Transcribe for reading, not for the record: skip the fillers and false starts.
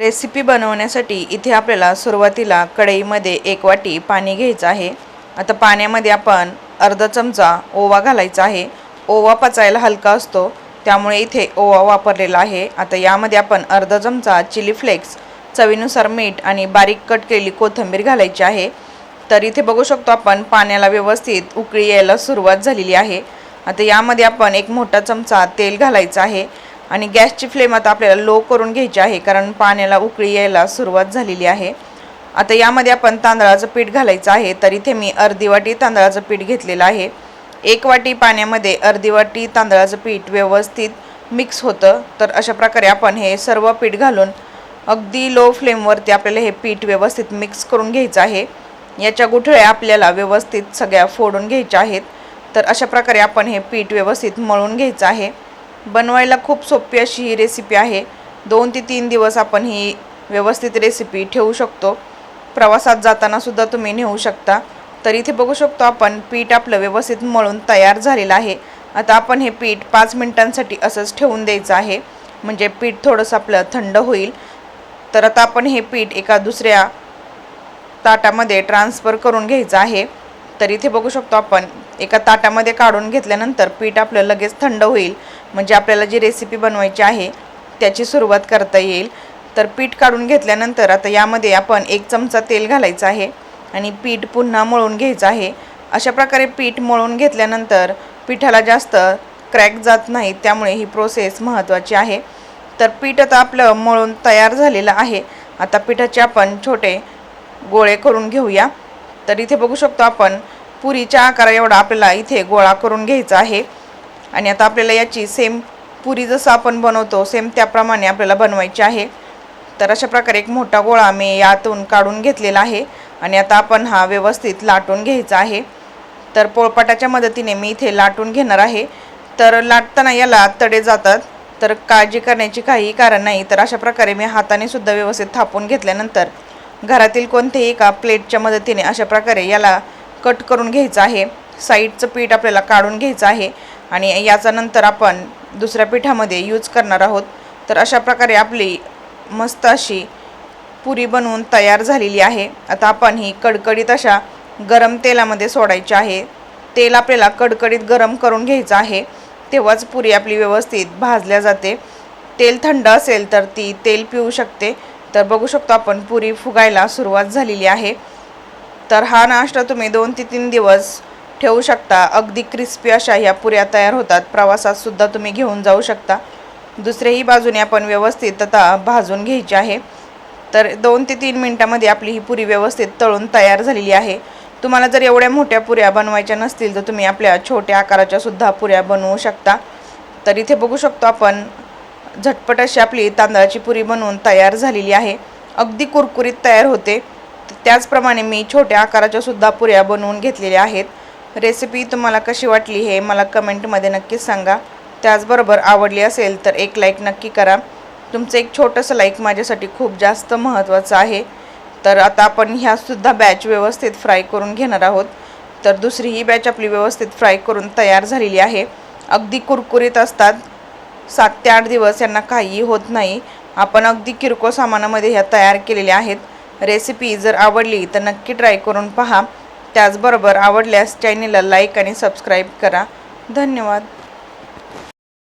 Recipe बनवण्यासाठी इथे आपल्याला सुरुवातीला कढईमध्ये 1 वाटी पाणी घ्यायचं आहे। आता पाण्यामध्ये आपण अर्धा चमचा ओवा घालायचा आहे। ओवा पचायला हलका असतो त्यामुळे इथे ओवा वापरलेला आहे। आता यामध्ये आपण अर्धा चमचा चिली फ्लेक्स, चवीनुसार मीठ आणि बारीक कट केलेली कोथिंबीर घालायची आहे। तर इथे बघू शकतो आपण पाण्याला व्यवस्थित उकळी यायला सुरुवात झालेली आहे। आता यामध्ये आपण 1 मोठा चमचा तेल घालायचं आहे आणि गॅसची फ्लेम आता आपल्याला लो करून घ्यायची आहे कारण पाण्याला उकळी यायला सुरुवात झालेली आहे। आता यामध्ये आपण तांदळाचं पीठ घालायचं आहे। तर इथे मी अर्धी वाटी तांदळाचं पीठ घेतलेलं आहे। 1 वाटी पाण्यामध्ये अर्धी वाटी तांदळाचं पीठ व्यवस्थित मिक्स होतं। तर अशा प्रकारे आपण हे सर्व पीठ घालून अगदी लो फ्लेमवरती आपल्याला हे पीठ व्यवस्थित मिक्स करून घ्यायचं आहे। याच्या गुठळ्या आपल्याला व्यवस्थित सगळ्या फोडून घ्यायच्या आहेत। तर अशा प्रकारे आपण हे पीठ व्यवस्थित मळून घ्यायचं आहे। बनवायला खूप सोपी अशी ही रेसिपी आहे। 2 ते 3 दिवस आपण ही व्यवस्थित रेसिपी ठेवू शकतो। प्रवासात जाताना सुद्धा तुम्ही नेऊ शकता। तर इथे बघू शकतो आपण पीठ आपलं व्यवस्थित मळून तयार झालेलं आहे। आता आपण हे पीठ 5 मिनिटांसाठी असंच ठेवून द्यायचं आहे म्हणजे पीठ थोडंसं आपलं थंड होईल। तर आता आपण हे पीठ एका दुसऱ्या ताटामध्ये ट्रान्सफर करून घ्यायचं आहे। तर इथे बघू शकतो आपण एका ताटामध्ये काढून घेतल्यानंतर पीठ आपलं लगेच थंड होईल म्हणजे आपल्याला जी रेसिपी बनवायची आहे त्याची सुरुवात करता येईल। तर पीठ काढून घेतल्यानंतर आता यामध्ये आपण 1 चमचा तेल घालायचं आहे आणि पीठ पुन्हा मळून घ्यायचं आहे। अशा प्रकारे पीठ मळून घेतल्यानंतर पिठाला जास्त क्रॅक जात नाही त्यामुळे ही प्रोसेस महत्त्वाची आहे। तर पीठ आता आपलं मळून तयार झालेलं आहे। आता पिठाचे आपण छोटे गोळे करून घेऊया। तर इथे बघू शकतो आपण पुरीच्या आकारा एवढा आपल्याला इथे गोळा करून घ्यायचा आहे आणि आता आपल्याला याची सेम पुरी जसं आपण बनवतो सेम त्याप्रमाणे आपल्याला बनवायची आहे। तर अशा प्रकारे एक मोठा गोळा मी यातून काढून घेतलेला आहे आणि आता आपण हा व्यवस्थित लाटून घ्यायचा आहे। तर पोळपाटाच्या मदतीने मी इथे लाटून घेणार आहे। तर लाटताना याला तडे जातात तर काळजी करण्याची काही कारण नाही। तर अशा प्रकारे मी हाताने सुद्धा व्यवस्थित थापून घेतल्यानंतर घरातील कोणत्याही एका प्लेटच्या मदतीने अशा प्रकारे याला कट करून घ्यायचं आहे। साईडचं पीठ आपल्याला काढून घ्यायचं आहे आणि याचा नंतर आपण दुसऱ्या पिठामध्ये यूज करणार आहोत। तर अशा प्रकारे आपली मस्त अशी पुरी बनवून तयार झालेली आहे। आता आपण ही कडकडीत अशा गरम तेलामध्ये सोडायची आहे। तेल आपल्याला कडकडीत गरम करून घ्यायचं आहे तेव्हाच पुरी आपली व्यवस्थित भाजल्या जाते। तेल थंड असेल तर ती तेल पिऊ शकते। तर बघू शकतो आपण पुरी फुगायला सुरुवात झालेली आहे। तर हा नाश्ता तुम्ही 2 ते 3 दिवस ठेवू शकता। अगदी क्रिस्पी अशा ह्या पुऱ्या तयार होतात। प्रवासात सुद्धा तुम्ही घेऊन जाऊ शकता। दुसऱ्याही बाजूने आपण व्यवस्थित आता भाजून घ्यायची आहे। तर 2 ते 3 मिनिटांमध्ये आपली ही पुरी व्यवस्थित तळून तयार झालेली आहे। तुम्हाला जर एवढ्या मोठ्या पुऱ्या बनवायच्या नसतील तर तुम्ही आपल्या छोट्या आकाराच्या सुद्धा पुऱ्या बनवू शकता। तर इथे बघू शकतो आपण झटपट अशी आपली तांदळाची पुरी बनवून तयार झालेली आहे। अगदी कुरकुरीत तयार होते। त्याचप्रमाणे मी छोट्या आकाराच्या सुद्धा पुऱ्या बनवून घेतलेल्या आहेत। रेसिपी तुम्हाला कशी वाटली हे मला कमेंटमध्ये नक्कीच सांगा। त्याचबरोबर आवडली असेल तर एक लाईक नक्की करा। तुमचं एक छोटंसं लाईक माझ्यासाठी खूप जास्त महत्त्वाचं आहे। तर आता आपण ह्या सुद्धा बॅच व्यवस्थित फ्राय करून घेणार आहोत। तर दुसरी ही बॅच आपली व्यवस्थित फ्राय करून तयार झालेली आहे। अगदी कुरकुरीत असतात। 7 ते 8 दिवस यांना काहीही होत नाही। आपण अगदी किरकोळ सामानामध्ये ह्या तयार केलेल्या आहेत। रेसिपी जर आवडली तर नक्की ट्राय करून पहा। त्याचबरोबर आवडल्यास चॅनलला लाईक आणि सबस्क्राईब करा। धन्यवाद।